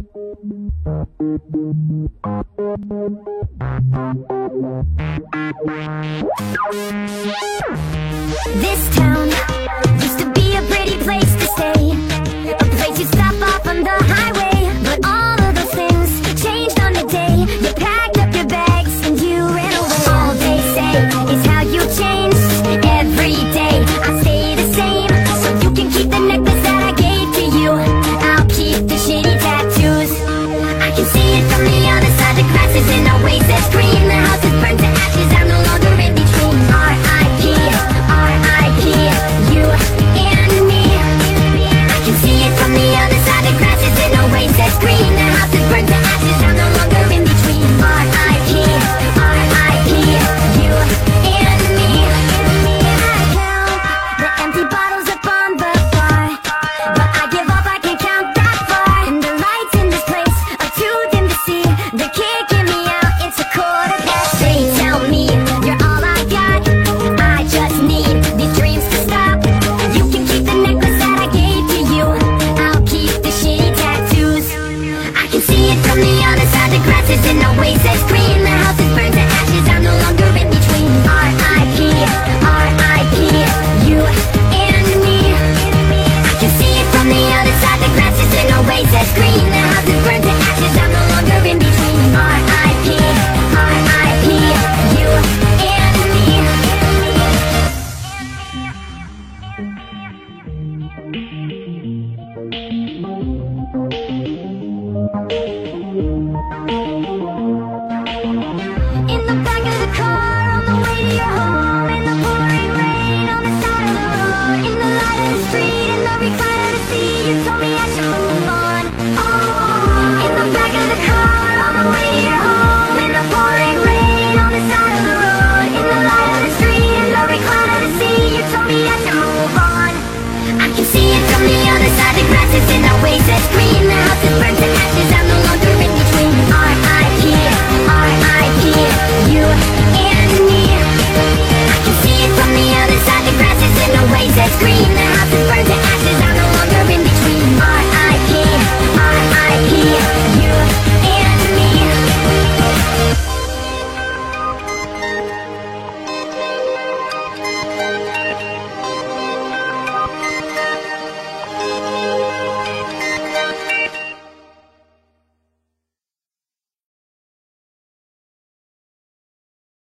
This town used to be a pretty place to stay, a place you'd stop off on the highway. But all of those things changed on the day you packed up your bags and you ran away. All they say is how you changed. Every day I stay the same, so you can keep the necklace that I gave to you. I'll keep the shitty tattoos. I can see it from the other side. The grass isn't always as green. The house is burned to ashes. I'm no longer in between. R.I.P. R.I.P. you and me. I can see it from the other side. The grass isn't always as green. The house is burned to ashes. I'm no longer in between. R.I.P. R.I.P. you and me. I count the empty bottles up on the bar, but I give up, I can't count that far. And the lights in this place are too dim to see. They can't get me out, it's a quarter past. They tell me you're all I got. I just need these dreams to stop. You can keep the necklace that I gave to you. I'll keep the shitty tattoos. I can see it from the other side. The grass isn't always as green. The house is burned to ashes. I'm no longer in between. R.I.P. R.I.P. you and me. I can see it from the other side. The grass isn't always as green. The house is burned to ashes. I'm no longer in between. R.I.P. R.I.P. you and me.